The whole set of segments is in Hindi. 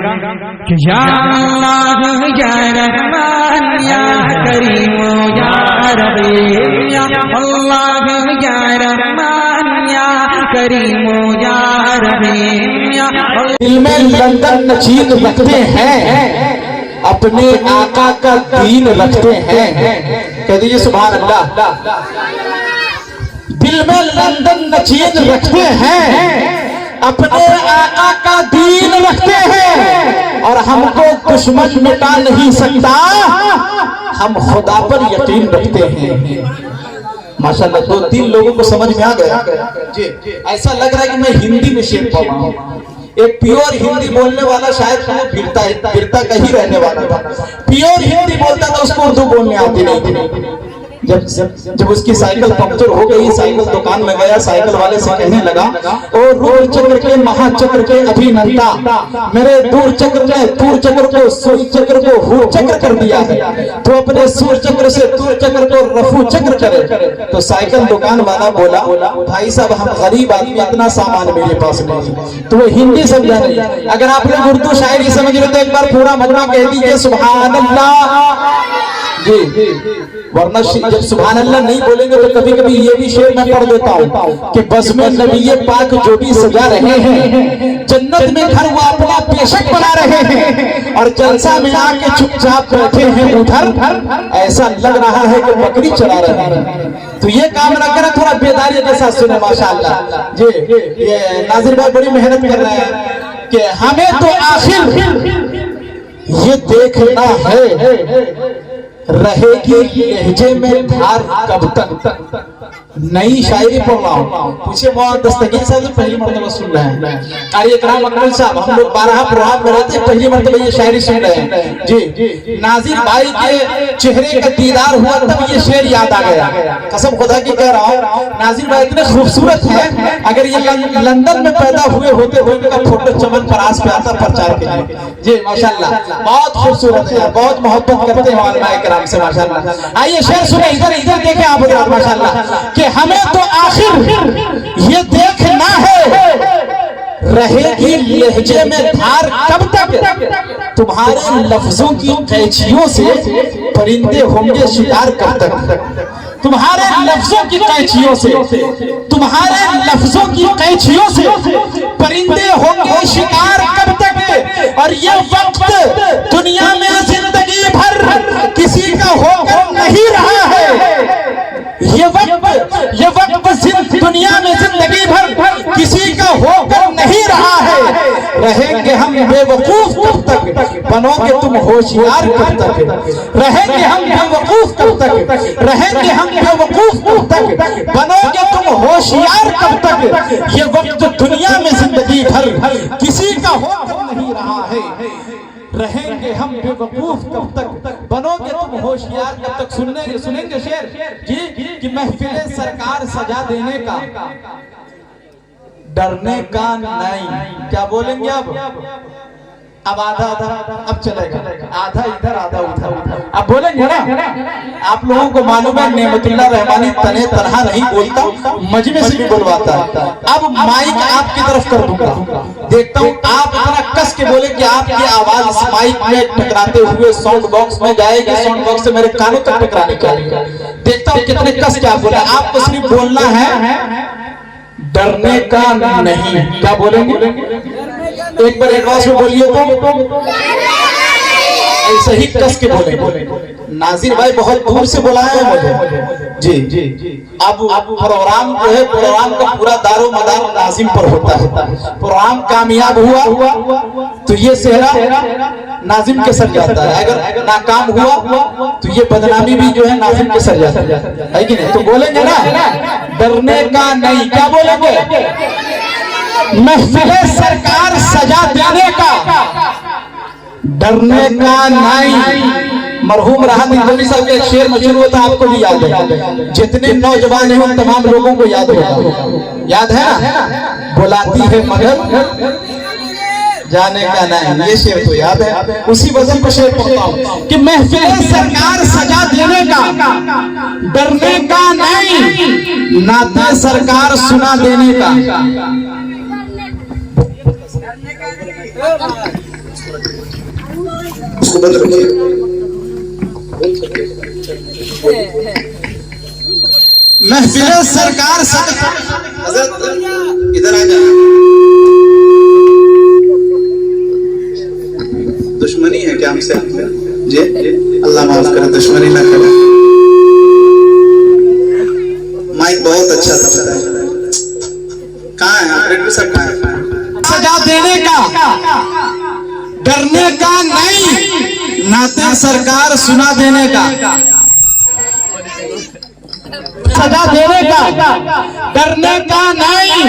कि या अल्लाह या रहमान या करीम या रहीम या अल्लाह या रहमान या करीम या रहीम या। दिल में लंदन नशीद रखते हैं, अपने आका का दीन रखते हैं। कह दीजिए सुभान अल्लाह। दिल में लंदन नशीद रखते हैं, अपने आका का दीन रखते हैं, और हमको दुश्मन मिटा नहीं सकता, हम खुदा पर यकीन रखते हैं। माशाल्लाह, 2-3 लोगों को समझ में आ गया जी। ऐसा लग रहा है कि मैं हिंदी में शेर पढ़ रहा हूं। एक प्योर हिंदी बोलने वाला शायद बिरता का ही रहने वाला था, प्योर हिंदी बोलता था, उसको उर्दू बोलने आती नहीं थी। जब उसकी साइकिल पंक्चर हो गई, साइकिल दुकान में गया, साइकिल वाले से कहने लगा, और रूर चक्र के महाचक्र के अभिनंता, मेरे दूर चक्र ने दूर चक्र को सूर चक्र को हूर चक्र कर दिया है, तो अपने सूर चक्र से दूर चक्र को रफू चक्र करे। तो साइकिल दुकान वाला बोला, भाई साहब हम गरीब आदमी, इतना सामान मेरे पास नहीं। तो वो हिंदी समझा नहीं। अगर आप लोग उर्दू शायरी समझ रहे तो एक बार पूरा मजमा कह दीजिए सुभान अल्लाह जी। वरना जब सुभान अल्लाह नहीं बोलेंगे तो कभी कभी ये भी शेर मैं पढ़ देता हूँ कि बस में नबी पाक जो भी सजा रहे हैं, जन्नत में घर वो अपना पेशक बना रहे हैं, और जलसा में आके चुपचाप बैठे हैं उधर, ऐसा लग रहा है कि बकरी चला रहे हैं। तो ये काम ना करें, थोड़ा बेदारी के साथ सुने। माशाअल्लाह जी, ये नाजिर भाई बड़ी मेहनत कर रहे हैं कि हमें तो आखिर ये देखना है, रहेगी लहजे में धार कब तक। नई शायरी पढ़ रहा हूँ, पूछे मोहम्मद दस्तगीर साहब से पहली मरतबा सुन रहे हैं। कार्यक्रम अकमल साहब, हम लोग 12 प्रोग्राम में रहते हैं, पहली मरतबा ये शायरी सुन रहे हैं जी। नाजिर भाई के चेहरे का दीदार हुआ तब ये शेर याद आ गया। कसम खुदा की कह रहा हूँ, नाजिर भाई इतने खूबसूरत है, अगर ये लंदन में पैदा हुए होते हुए इनका फोटो चमन परास पे आता प्रचार के लिए जी। माशाल्लाह बहुत खूबसूरत है, बहुत मोहब्बत करते हैं उलमाए किराम से माशाल्लाह। आइए शेर सुने, इधर देखें आप माशाल्लाह, कि हमें तो आखिर ये देखना है, रहेगी लहजे में धार कब तक, तुम्हारे लफ्जों की कैचियों से परिंदे होंगे शिकार कब तक। तुम्हारे लफ्जों की कैचियों से, तुम्हारे लफ्जों की कैचियों से परिंदे होंगे शिकार कब तक। और ये वक्त दुनिया में जिंदगी भर किसी का होकर नहीं रहा है। ये वक्त दुनिया में जिंदगी भर किसी का होकर नहीं रहा है। रहेंगे हम बेवकूफ कब तक, बनोगे तुम होशियार कब तक। रहेंगे हम बेवकूफ कब तक, रहेंगे हम बेवकूफ कब तक, बनोगे तुम होशियार कब तक। ये वक्त दुनिया में जिंदगी भर किसी का होकर नहीं रहा है। रहेंगे हम बेवकूफ कब तक, बनोगे तुम होशियार कब तक। सुनेंगे शेर जी कि महफिले सरकार सजा देने का, डरने का नहीं। क्या बोलेंगे अब आधा अब चलेगा, आधा इधर आधा उधर। अब बोलेंगे ना, आप लोगों को मालूम है नेमतुल्लाह रहमानी तने तरह नहीं बोलता, मजमे से भी बुलवाता है। अब माइक आपकी तरफ कर दूंगा, देखता हूँ आप इतना कस के बोले कि आपकी आवाज माइक में टकराते हुए साउंड बॉक्स में जाएगी, साउंड बॉक्स से मेरे कानों तक टकराने चाहिए। देखता हूँ कितने कस के आप बोले। आपको सिर्फ बोलना है डरने का नहीं। क्या बोलेंगे? एक बार एडवांस में बोलिए तो ऐसे ही कस के बोले। नाजिर भाई बहुत दूर से बुलाए हैं मुझे जी। अब प्रोग्राम जो है, प्रोग्राम का पूरा दारो मदार नाजिम पर होता है। प्रोग्राम कामयाब हुआ तो ये सेहरा नाजिम के सर जाता है, अगर नाकाम हुआ तो ये बदनामी भी जो है नाजिम के सर जाता है कि नहीं। तो बोलेंगे ना डरने का नहीं। क्या बोलेंगे? महफिले सरकार सजा देने का, डरने का नहीं। मरहूम राहत इंदौरी साहब के शेर मशहूर होता, आपको भी याद है। जितने नौजवान हैं उन तमाम लोगों को याद होगा, याद है ना। बुलाती है मगर जाने का नहीं। ये शेर तो याद है, उसी वजह पर शेर पढ़ता हूँ कि महफिले सरकार सजा देने का, डरने का नहीं, नाते सरकार सुना देने का। उसको बंद रखिए। महफिल सरकार हजरत इधर आ जाए। दुश्मनी है क्या हमसे? जी अल्लाह माफ करे, दुश्मनी ना करे। माइक बहुत अच्छा था, कहाँ है ऑपरेटर साहब? कहाँ है? सजा देने का, डरने का नहीं, नाते सरकार सुना देने का। सजा देने का, डरने का नहीं,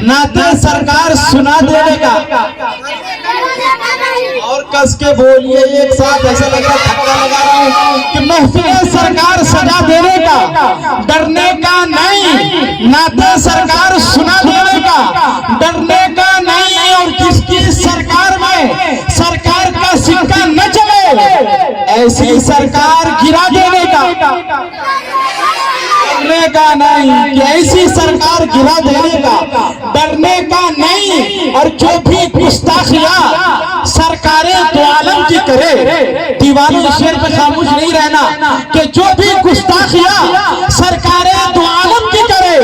नाते सरकार सुना देने का। और कस के बोलिए एक साथ, ऐसा लग रहा धक्का लगा रहा हूं कि महफिल सरकार सजा देने का, डरने का नहीं, नाते सरकार सुना देने का। डरने का नहीं, और जिसकी सरकार में सरकार का सिक्का न चले ऐसी सरकार गिरा देने का। डरने का नहीं कि ऐसी सरकार गिरा देने का, डरने का नहीं। और जो भी गुस्ताखियां सरकारें दो आलम की करे, दीवानों शेर पे खामोश नहीं रहना कि जो भी गुस्ताखियां सरकारें दो आलम की करे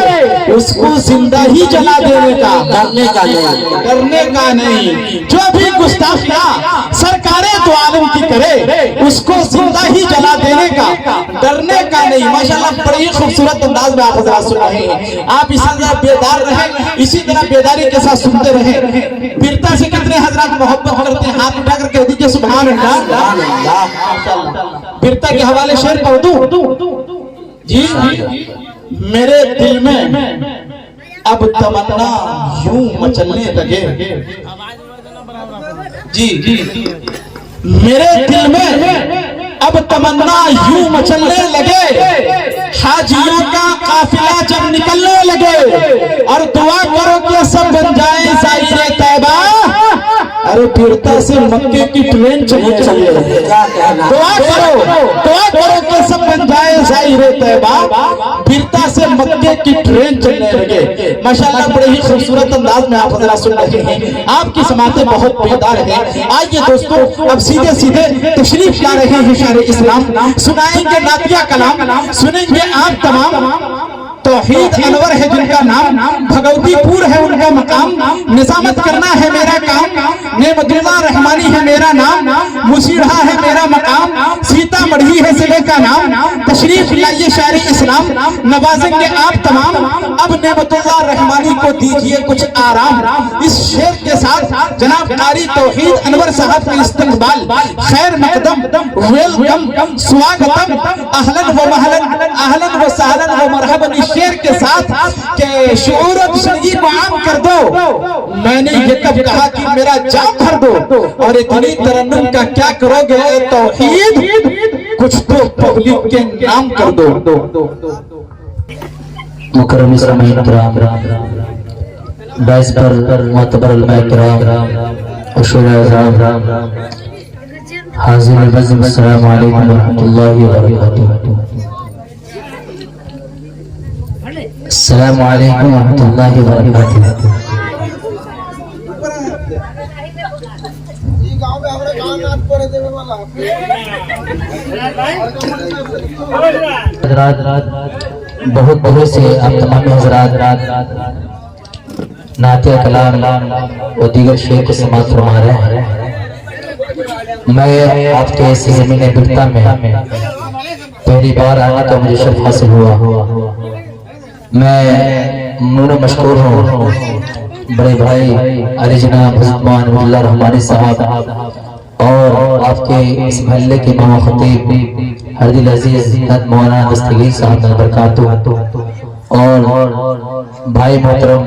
उसको जिंदा ही जला देने का। डरने का नहीं, डरने का नहीं। जो भी गुस्ताखियां सरकारें दो आलम की करे उसको जिंदा ही जला देने का, डरने का नहीं। माशाल्लाह बड़ी खूबसूरत अंदाज में आप हजरात सुन रहे हैं। आप इसी तरह बेदार रहे, इसी तरह बेदारी के साथ सुनते रहे। वीरता से कितने हजरात मोहब्बत करते हैं? हाथ उठाकर कह दीजिए सुभान अल्लाह। वीरता के हवाले शेर पढ़ दूं जी। मेरे दिल में अब तमन्ना यूं मचलने लगे जी। मेरे दिल में अब तमन्ना यूं मचलने लगे, हाजियों का काफिला जब निकलने लगे। और दुआ करो कि सब बन जाए ज़ाहिरे तैबा। अरे वीरता से मक्के की ट्रेन चलने लगे। दुआ करो कि सब बन जाए ज़ाहिरे तैबा। वीरता से मक्के की ट्रेन चलने लगे। माशाल्लाह बड़े ही खूबसूरत अंदाज में आप हजरात सुन रहे हैं। आपकी समातें बहुत बेदार हैं। आइए दोस्तों, अब सीधे सीधे तशरीफ ला रहे हैं शायर इस्लाम, सुनाएंगे नातिया कलाम, सुनेंगे आप तमाम। तौहीद अनवर है जिनका नाम, भगवतीपुर है उनका मकाम। निजामत करना है मेरा काम, नेमतुल्लाह रहमानी है मेरा नाम। मुसीढ़ा है मेरा मकाम, सीतामढ़ी है जिले का नाम। तशरीफ लाइए शायर इस्लाम, नवाजेंगे आप तमाम। अब नेमतुल्लाह रहमानी को दीजिए कुछ आराम। इस शेर के साथ जनाब कारी तौहीद अनवर साहब का इस्तकबाल। खैर मकदम, वेलकम, स्वागतम, अहलन व महलन, अहलन व सहलन व मरहबन। शेर के साथ के शऊर जिंदगी को आम कर दो। मैंने ये कब कहा कि मेरा जाम भर दो। और इतनी तरन्नुम का क्या करोगे तौहीद, कुछ तो पब्लिक के नाम कर दो। मुकर्रम इस्लामी इकराम, बाइस पर मुअतबर उलमा इकराम, उशूरा इज़ाम, हाज़िर बज़म, अस्सलामु अलैकुम व रहमतुल्लाहि व बरकातुहू। अस्सलामु अलैकुम व रहमतुल्लाहि व बरकातुहू। बहुत बहुत से आप तमाम हजरात नातिया कलाम और दीगर शेर को समाअत फरमा रहे हैं। मैं आपके इस ज़मीन बिरता में पहली बार आने का मुझे शर्फ हासिल हुआ। मैं ममनून मशकूर हूँ बड़े भाई अली जनाब हज़रत मौलाना रहमानी साहब और आपके इस महल्ले के इमाम खतीब हरदिल अजीज मौलाना दस्तगीर साहब बरकातुहू और भाई मोहतरम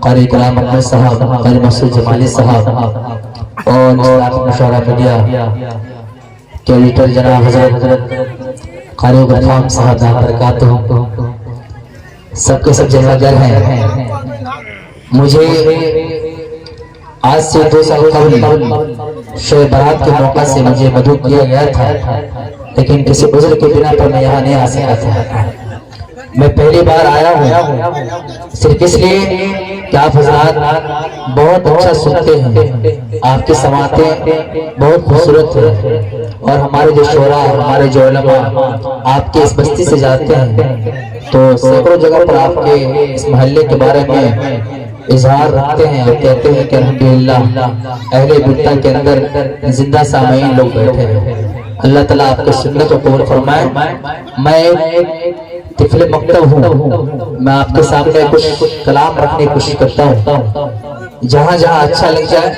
कारी कलाम अहमद साहब, कारी मसूद जमाली साहब और मुशावरा मीडिया के एडिटर जनाब हजरत कारी गुलफाम साहब बरकातुहू, सबके सब जमादार हैं। मुझे आज से 2 साल कबल शब बारात के मौका से मुझे मदद किया गया था, लेकिन किसी बुजुर्ग के बिना पर मैं यहाँ नहीं आ सका था। मैं पहली बार आया हूँ सिर्फ इसलिए कि आप हजरात बहुत अच्छा सुनते हैं, आपकी समातें बहुत खूबसूरत है और हमारे जो शोरा, हमारे जो उलमा आपके इस बस्ती से जाते हैं तो सैकड़ों जगह पर आपके इस मोहल्ले के बारे में इजहार रखते हैं और कहते हैं कि अल्हम्दुलिल्लाह अहले बिरता के अंदर जिंदा सामईन लोग बैठे हैं। अल्लाह ताला आपके सुन्नत को कबूल फरमाए। मैं तिफले मकतब हूँ, मैं आपके सामने कुछ कलाम रखने की कोशिश करता हूँ। जहाँ जहाँ अच्छा लग जाए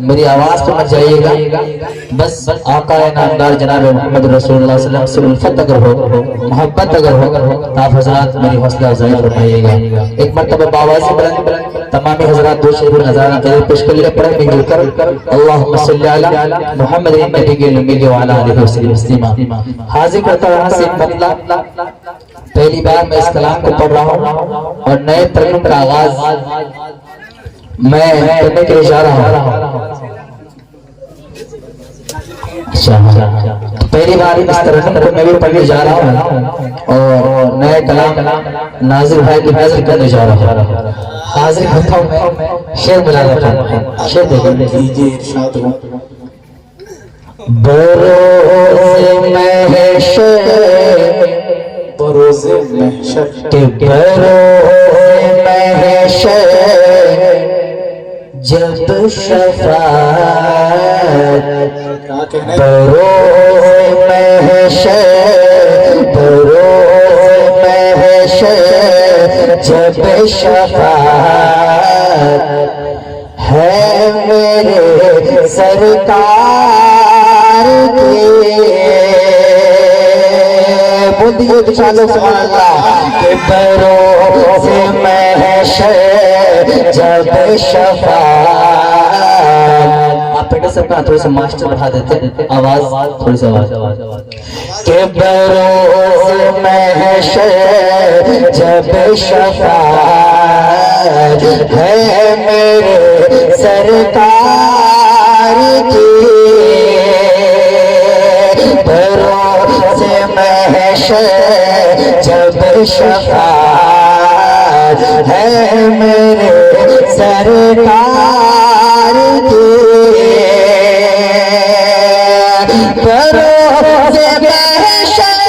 मेरी आवाज पे मत जाइएगा, बस आका नामदार जनाब मोहम्मद रसूलुल्लाह सल्लल्लाहु अलैहि वसल्लम से उल्फत अगर हो, मोहब्बत अगर हो तो आप हजरात मेरी हौसला अफजाई फरमाइएगा। एक मरतबा बावाज़ी बुलंद तमामी हजरात दो शेर नज़ारा पेश कर ले पढ़े मिलकर अल्लाहुम्मा सल्ली अला मुहम्मद नबी व अला आलिहि वसल्लम। हाजिर करता हूं से मतलब पहली बार मैं इस कलाम को पढ़ रहा हूँ और नए तरन्नुम का आगाज मैं करने के लिए जा रहा हूँ। अच्छा, तो पहली बार इस तरह को मैं भी पढ़ने जा रहा हूँ और नए कलाम नाजिर भाई की हाजिर करने जा रहा हूँ। हाजिर करता हूँ मैं शेर मिला रहा हूँ। शेर देखिए इरशाद हो। बरोज़े महशर, बरोज़े महशर के बरोज़े महशर जब शफ़ाअत, बरोज़े महशर, बरोज़े महशर जब शफ़ाअत है मेरे सरकार की, बोलिए चलो सुभान अल्लाह। के बरोज़े महशर जब शफ़ाअत, आप बेटा सबका थोड़ी सा मास्टर बढ़ा देते आवाज, थोड़ी सी आवाज। के बरोज़े महशर जब शफ़ाअत है मेरे सरकार की, बरोज़े महशर जब शफ़ाअत है मेरे सरकार की, बरोज़े महशर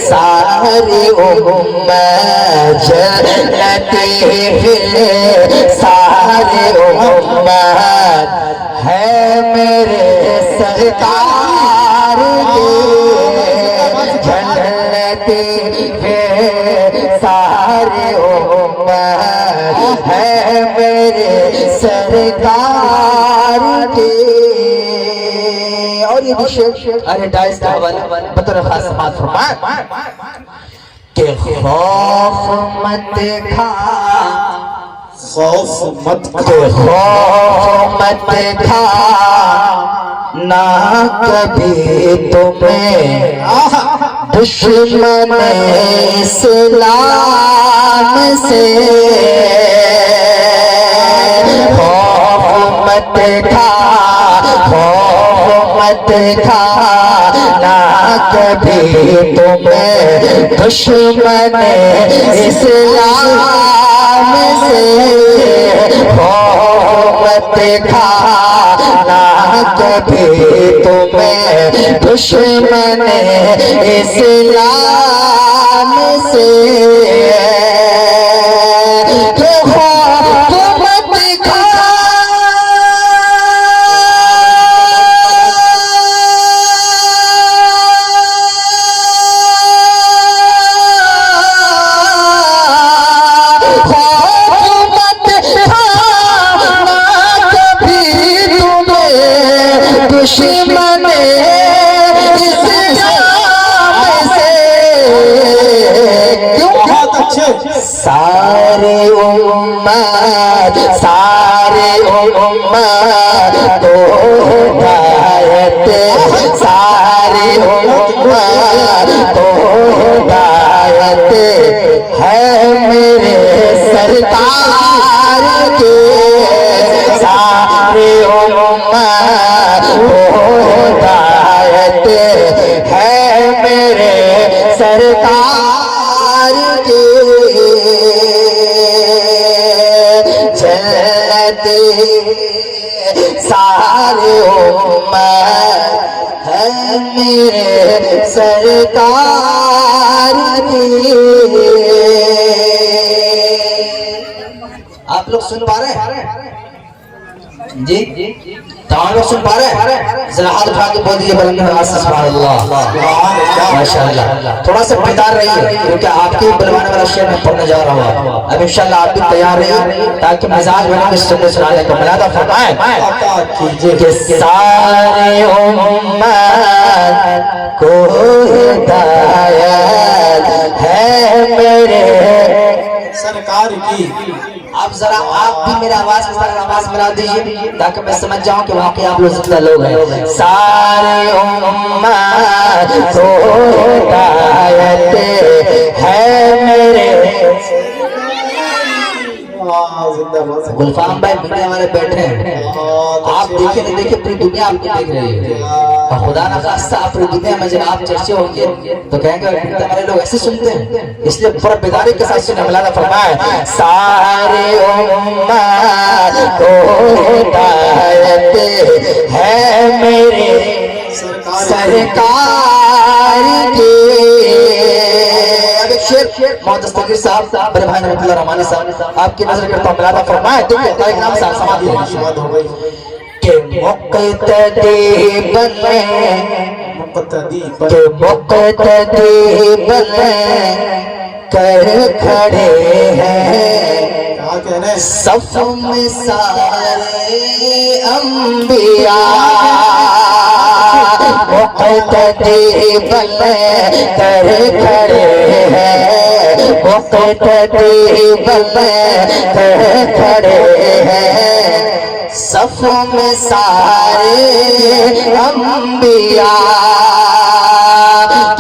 सारी उम्मत जन्नती है, सारी उम्मत है मेरे सरकार की, जन्नती है सारी उम्मत है मेरे सरकार की। और ये शेर अरे डाइस का हवाला बतौर खास समात फरमाए कि खौफ मत खा, खौफ मत खौफ मत खा ना कभी तुम्हें दुश्मन इस्लाम से, खौफ मत खा, खौफ मत खा ना कभी तुम्हें दुश्मन इस्लाम से, खौफ मत खा ना कभी तुम्हें दुश्मन इस्लाम से, खौफ मत खा दुश्मन इस्लाम उम्मत सारे उम्मत को हिदायत सारे उम्मत को हिदायत है मेरे सरकार के सारे उम्मत को हिदायत है मेरे सरकार के जन्नती सारे उम्मत है मेरे सरकार की। आप लोग सुन पा रहे हैं जी? तमाम लोग सुन पा रहे हैं? जरा हाथ उठा के बोल दीजिए बुलंद आवाज से सुभान अल्लाह माशाअल्लाह। थोड़ा सा बेदार रहिए क्योंकि आपके बुलवाने वाला शेर मैं पढ़ने जा रहा हूँ। अब इंशाल्लाह आप भी तैयार रहिए ताकि मिजाज बने के सुनने सुनाने को मिला। फरमाए कि सारे उम्मत को हिदायत है मेरे सरकार की। आप जरा आप भी मेरे आवाज के साथ आवाज मिला दीजिए ताकि मैं समझ जाऊं कि वाकई आप लोग जितना लोग हैं। सारे उम्मत को हिदायत है मेरे। गुलफाम भाई मीडिया वाले बैठे हैं, आप देखे नहीं देखे पूरी दुनिया आपको देख रही है। और खुदा ना खास्ता आप पूरी दुनिया में जब आप चर्चे होंगे तो कहेंगे हमारे लोग ऐसे सुनते हैं, इसलिए पूरा बेदारी के साथ सुनने वाला फरमाए सारे उम्मत को हिदायत है मेरे सरकार की। मोहम्मद दस्तगीर साहब बड़े भाई रहमतुल्लाह रहमानी साहब आपकी नजर करता हूँ मिलाता फरमाए। देखिए तारीख नाम साहब समाप्त हो गई के मुक्तदी बने कर खड़े हैं सफ में सारे अंबिया। मुक्तदी बने कर खड़े हैं मुक्तदी बने कर खड़े हैं सफ में सारे अंबिया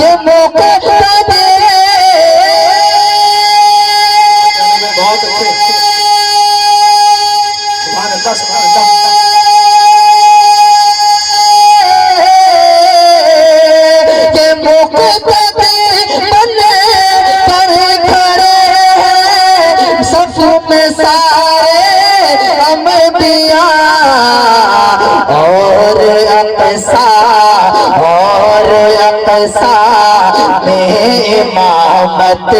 के मुक्तदी। बहुत अच्छे सुभान अल्लाह सुभान अल्लाह। में इमामत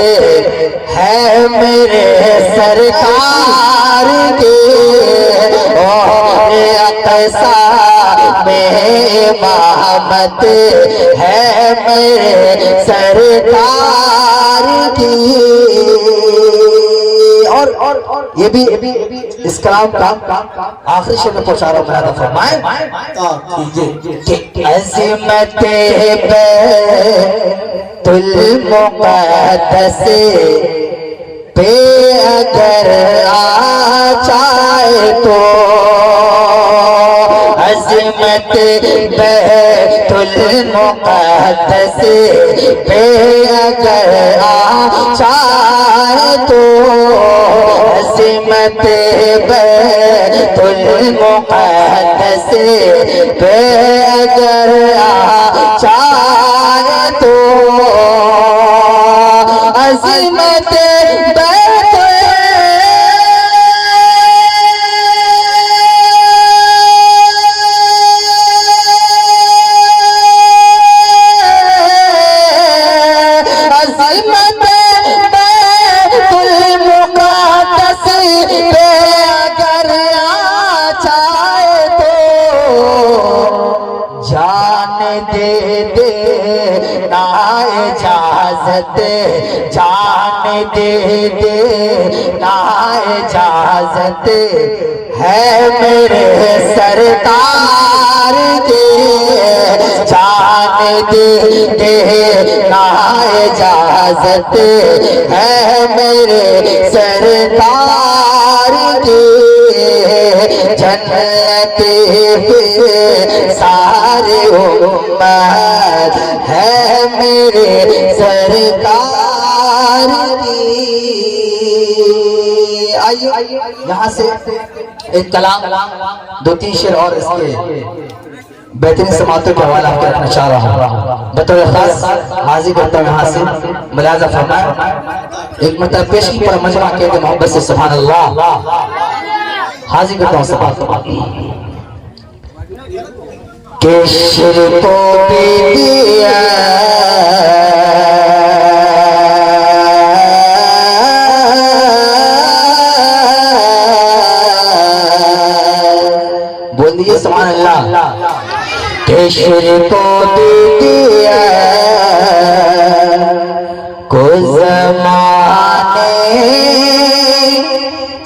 है मेरे सरकार की। और अक़सा में इमामत है मेरे सरकार की। और ये भी इस कलाम का आखिरी शेर में पहुंचा रहा हूँ। मैं फरमाए कि अज़मत बैतुल मुक़द्दस पे अगर आ जाए तो अज़मत बैतुल मुक़द्दस पे अगर आ जाए तो अज़मत बैतुल मुक़द्दस पे अगर आ जाए तो अज़मत जान दे दे ना इजाजत है मेरे सरकार के। जान दे दे ना इजाजत है मेरे सरकार के जन्नते पे सारे उम्मत है मेरे सरकार की। आइए यहाँ से एक कलाम, दो तीन शेर और इसके बेहतरीन समातों के हवाला आपको रखना चाह रहा हूँ। बतौर खास हाजिर करता हूँ यहाँ से मुलाजा फरमाए एक मतलब पेशगी पर मजमा कहते मोहब्बत से सुभान अल्लाह। हाजिर करता हूँ सब के शेर को भी दिया सुभान अल्लाह। केशर को भी दिया को ज़माने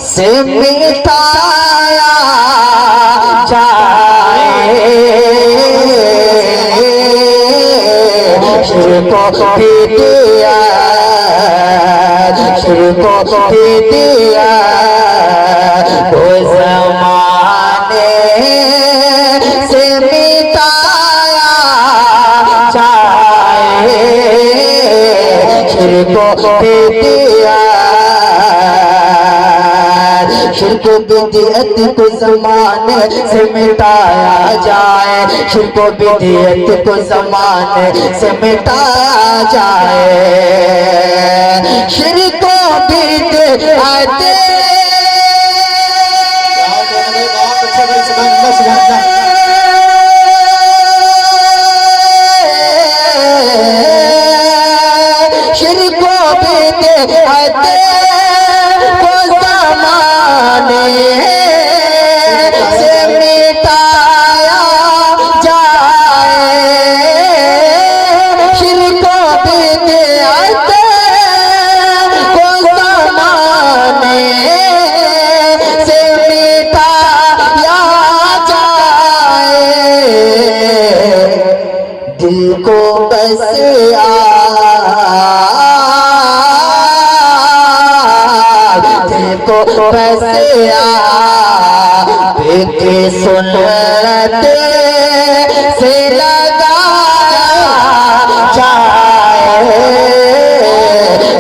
से मिटाया जाए, केशर को भी दिया, केशर को भी दिया को ज़माने से मिटाया जाए, शिर्क भी दिया, शिर्क बिदअत को ज़माने से मिटाया जाए, शिर्क बिदअत को ज़माने से मिटाया जाए, शिर्क बिदअत को बस दिल को बस बेके सुन्नते से लगाया जाए,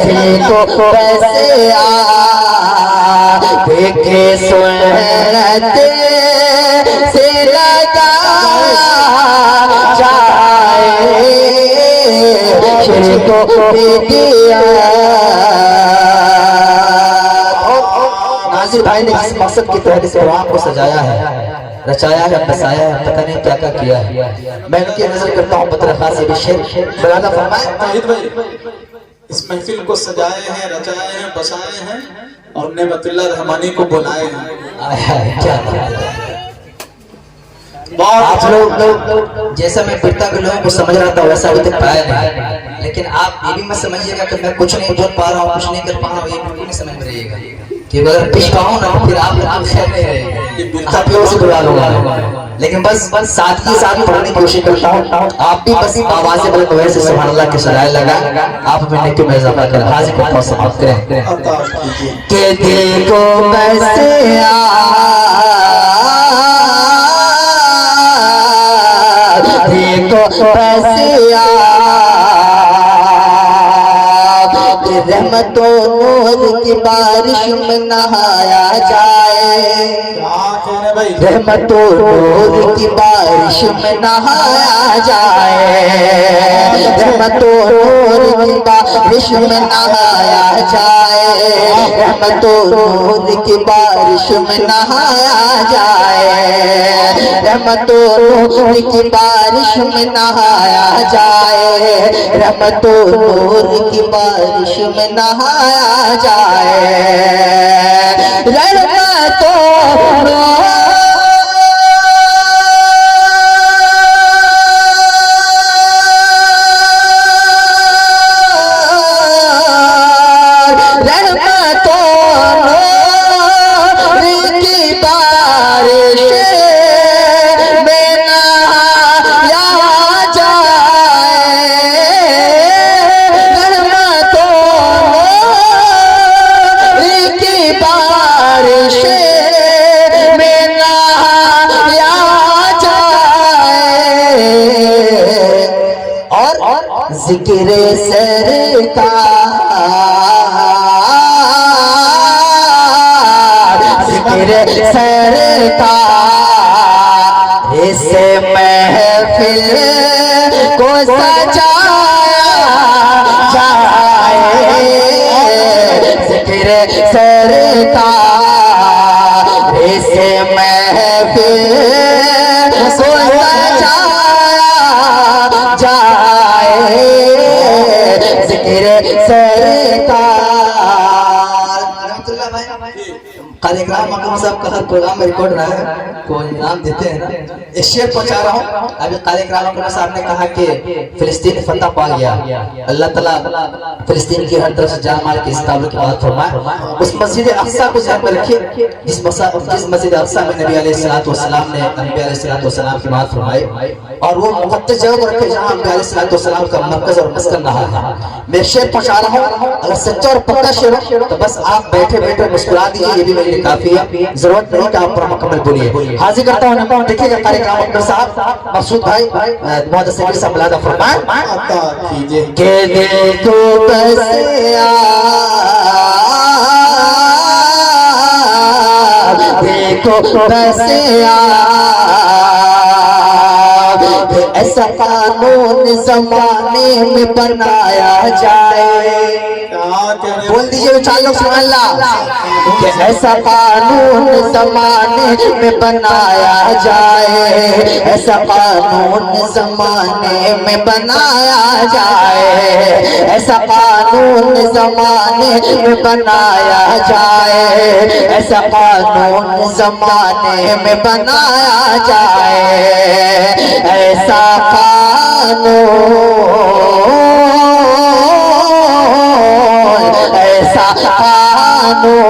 दिल को बस बेके सुन्नते से लगाया जाए, शिर्क को भी दिया। नाज़िर भाई ने जिस मकसद के तहत इस कुरान को सजाया है, रचाया है, बसाया है, पता नहीं क्या क्या किया है। मैं उनकी नजर करता हूँ बतर खास ये शेर बयान फरमाए। इस महफिल को सजाए हैं, रचाए हैं, बसाए हैं और नेमतुल्लाह रहमानी को बुलाए हैं। आप लोग जैसा मैं पिता के लोगों को समझ रहा था वैसा अभी तक पाया नहीं, लेकिन आप ये भी मत समझिएगा कि मैं कुछ नहीं बोल पा रहा हूँ, कुछ नहीं कर पा रहा हूँ, ये बिल्कुल नहीं समझ में रहिएगा कि अगर पिछ पाऊँ ना फिर आप खैर नहीं रहेगा, आप लोगों से बुला लूंगा। लेकिन बस साथ ही साथ पढ़ने की कोशिश करता हूँ, आप भी बस आवाज़ बुलंद वैसे सुभान अल्लाह के सराय लगा, आप अपने नेकी में इजाफा कर हाजिर को बहुत समाप्त करें के दिल को बस को बसिया रहमतों नूर की बारिश में नहाया जाए, रहमतों नूर की बारिश में नहाया जाए, रहमतों नूर की बारिश में नहाया जाए, रहमतों नूर की बारिश में नहाया जाए, रहमतों नूर की बारिश में नहाया जाए, रहमतों नूर की बारिश में नहाया जाए, रहमतों जिक्र सरकार, जिक्र सरकार, इस महफिल को सजाया जाए, जिक्र सरकार, इस महफिल को सजाया जाए, जिक्र सरकार। कार्यक्रम मकम साहब का हर प्रोग्राम में रिकॉर्ड रहा है, कोई इनाम देते हैं ना। एक शेर पहुंचा रहा हूँ। अभी कार्यक्रम मकम साहब ने कहा कि फिलिस्तीन फतह पा गया, अल्लाह ताला फिलिस्तीन की हर तरफ से जान माल के इस्ताबल की बात फरमाए। उस मस्जिद अक्सा को ध्यान में रखिए, जिस मस्जिद अक्सा में नबी अलैहिस्सलाम ने नबी अलैहिस्सलाम की बात फरमाई, और वो मुक़द्दस जगह को रखे जहाँ नबी अलैहिस्सलाम का मरकज और मस्कन रहा है। मैं शेर पहुंचा रहा हूँ, अगर सच्चा और पक्का शेर हो तो बस आप बैठे बैठे मुस्कुरा दीजिए, ये भी मेरे लिए काफी है, जरूरत नहीं कि आप पर मुकम्मल बोलिए। हाजिर करता हूँ, देखिएगा कार्यक्रम अपने साहब मकसूद भाई मोहम्मद समीर साहब मुलादा फरमाए के देखो बस देखो बस ऐसा कानून जमाने में बनाया जाए। बोल दीजिए चार लोग सुन अल्लाह, ऐसा कानून जमाने में बनाया जाए, ऐसा कानून जमाने में बनाया जाए, ऐसा कानून जमाने में बनाया जाए, ऐसा कानून जमाने में बनाया जाए, ऐसा कानून, ऐसा कानून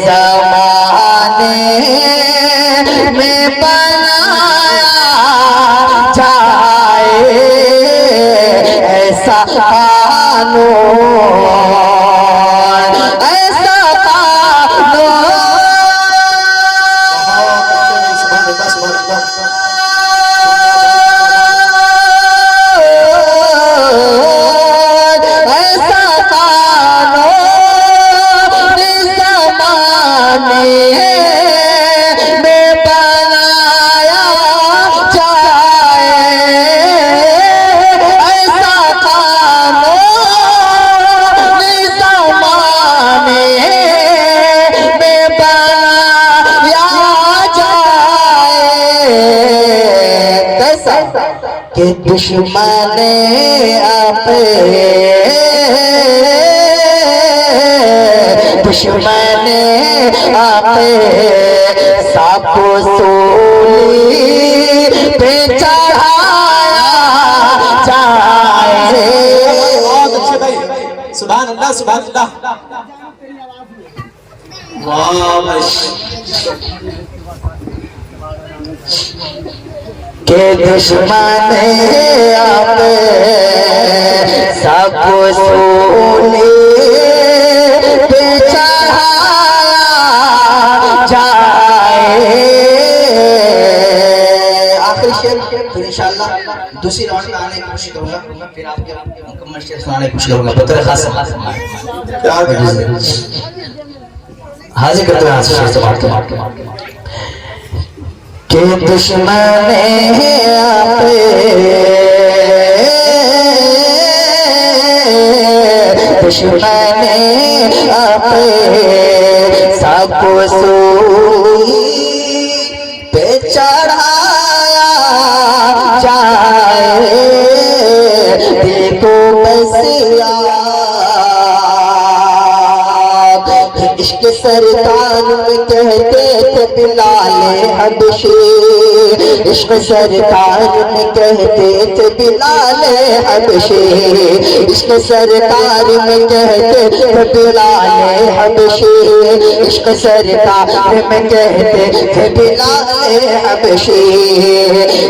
ज़माने में बनाया जाए, ऐसा कानून, ऐसा कानून, कि दुश्मन आपे दुश्मन आपे साको सूली पे चढ़ाया जाए। बहुत अच्छे भाई, सुभान अल्लाह सुभान अल्लाह। के दुश्मन आपे सबको सूली पे चढ़ाया जाए। आखिरी शेर फिर इंशाअल्लाह दूसरी राउंड में आने की कोशिश करूंगा, फिर आपके मुकम्मल शेर सुनाने की कोशिश करूंगा। बतौर खास हाजिर करते हैं शेर से बात के दुश्मन आपे दुश्मन आपे सबको सूली पे चढ़ाया जाए। देखो बसिया इश्क सरकार में कहते थे बिलाले हबशी, इश्क सरकार में कहते थे बिलाले हबशी, इश्क सरकार में कहते थे बिलाले हबशी, इश्क सरकार में कहते थे बिलाले हबशी,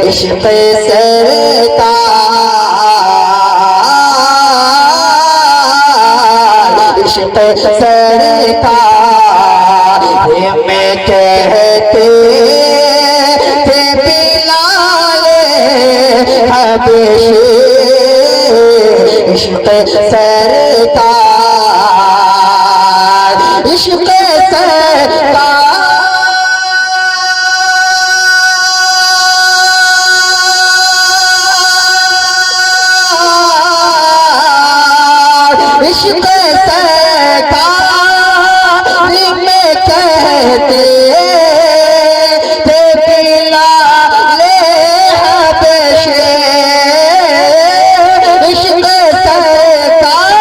इश्क सरकार, इश्क सरकार में कहते थे बिलाले हबशी, कहते थे बिलाले हबशी इश्क सरकार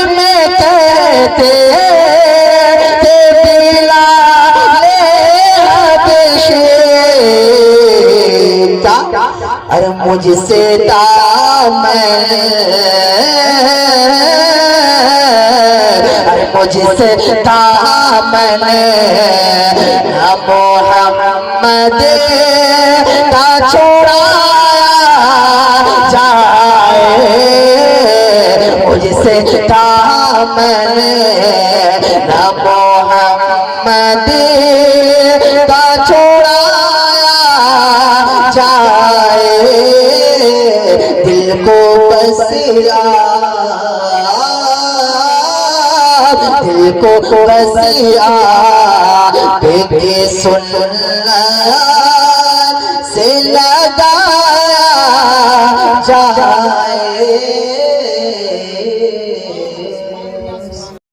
में कहते थे बिलाले हबशी। अरे मुझसे दामन, अरे मुझसे दामन मोहम्मद का छुड़ाया जाए, मुझसे दामन मोहम्मद का छुड़ाया जाए। दिल को बस दिल को बस बेके सुन्नत से लगाया जाए।